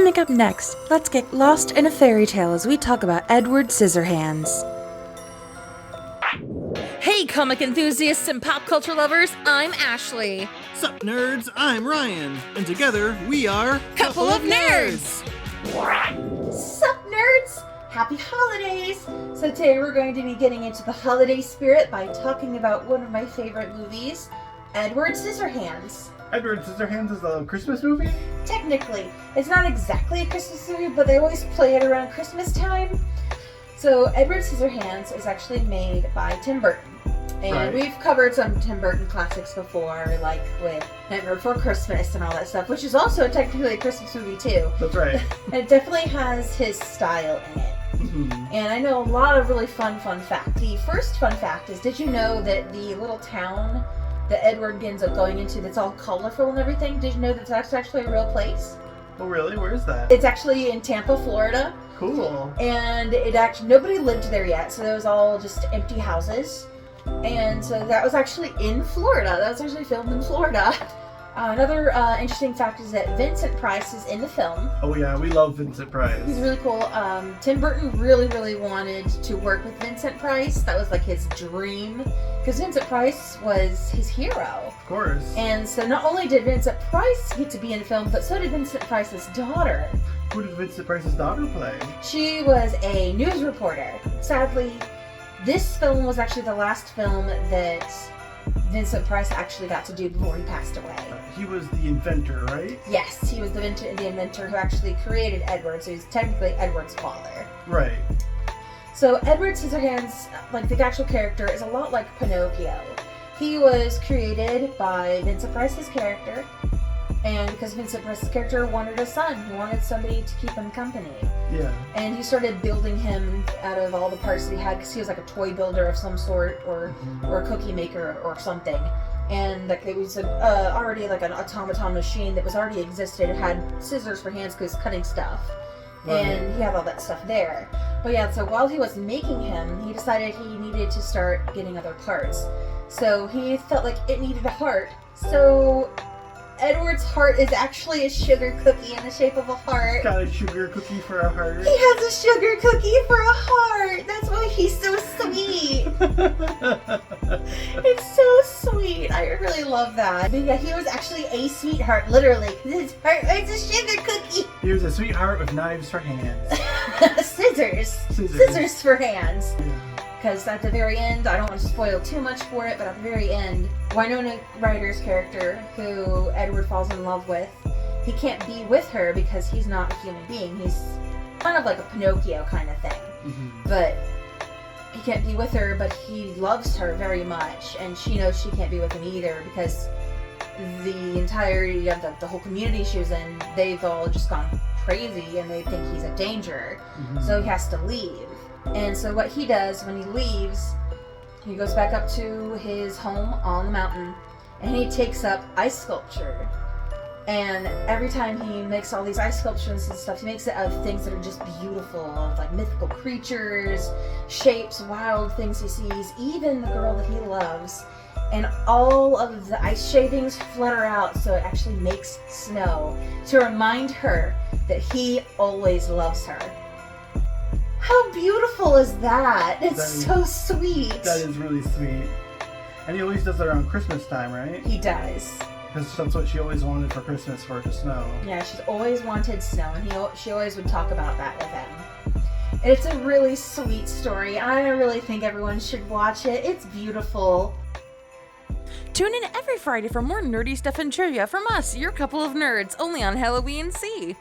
Coming up next, let's get lost in a fairy tale as we talk about Edward Scissorhands. Hey, comic enthusiasts and pop culture lovers, I'm Ashley. Sup, nerds? I'm Ryan, and together we are Couple of Nerds! Sup, nerds? Happy holidays! So today we're going to be getting into the holiday spirit by talking about one of my favorite movies, Edward Scissorhands. Edward Scissorhands is a Christmas movie? Technically, it's not exactly a Christmas movie, but they always play it around Christmas time. So Edward Scissorhands is actually made by Tim Burton. And We've covered some Tim Burton classics before, like with Nightmare Before Christmas and all that stuff, which is also technically a Christmas movie too. That's right. And it definitely has his style in it. Mm-hmm. And I know a lot of really fun fact. The first fun fact is, did you know that the little town that Edward ends up going into that's all colorful and everything, did you know that that's actually a real place? Oh really? Where is that? It's actually in Tampa, Florida. Cool. And it actually, nobody lived there yet, so it was all just empty houses. And so that was actually in Florida. That was actually filmed in Florida. Another interesting fact is that Vincent Price is in the film. Oh yeah, we love Vincent Price. He's really cool. Tim Burton really wanted to work with Vincent Price. That was like his dream, because Vincent Price was his hero. Of course. And so not only did Vincent Price get to be in the film, but so did Vincent Price's daughter. Who did Vincent Price's daughter play? She was a news reporter. Sadly, this film was actually the last film that Vincent Price actually got to do before he passed away. He was the inventor, right? Yes, he was the inventor who actually created Edward, so he's technically Edward's father. Right. So Edward Scissorhands, like the actual character, is a lot like Pinocchio. He was created by Vincent Price's character, and because Vincent Price's character wanted a son, he wanted somebody to keep him company. Yeah. And he started building him out of all the parts that he had, because he was like a toy builder of some sort, or a cookie maker or something. And like it was already like an automaton machine that was already existed. It had scissors for hands because cutting stuff. Right. And he had all that stuff there. But yeah, so while he was making him, he decided he needed to start getting other parts. So he felt like it needed a heart. So Edward's heart is actually a sugar cookie in the shape of a heart. He's got a sugar cookie for a heart. He has a sugar cookie for a heart. That's why he's so sweet. It's so sweet. I really love that. But yeah, he was actually a sweetheart, literally. His heart was a sugar cookie. He was a sweetheart with knives for hands. Scissors for hands. Yeah. Because at the very end, I don't want to spoil too much for it, but at the very end, Winona Ryder's character, who Edward falls in love with, he can't be with her because he's not a human being. He's kind of like a Pinocchio kind of thing. Mm-hmm. But he can't be with her, but he loves her very much, and she knows she can't be with him either because the entirety of the whole community she was in, they've all just gone crazy and they think he's a danger. Mm-hmm. So he has to leave. And so what he does when he leaves, he goes back up to his home on the mountain and he takes up ice sculpture. And every time he makes all these ice sculptures and stuff, he makes it of things that are just beautiful, of like mythical creatures, shapes, wild things he sees, even the girl that he loves. And all of the ice shavings flutter out so it actually makes snow to remind her that he always loves her. How beautiful is that? It's so sweet. That is really sweet. And he always does it around Christmas time, right? He does. Because that's what she always wanted for Christmas, for it to snow. Yeah, she's always wanted snow, and she always would talk about that with him. And it's a really sweet story. I really think everyone should watch it. It's beautiful. Tune in every Friday for more nerdy stuff and trivia from us, your couple of nerds, only on Halloween C.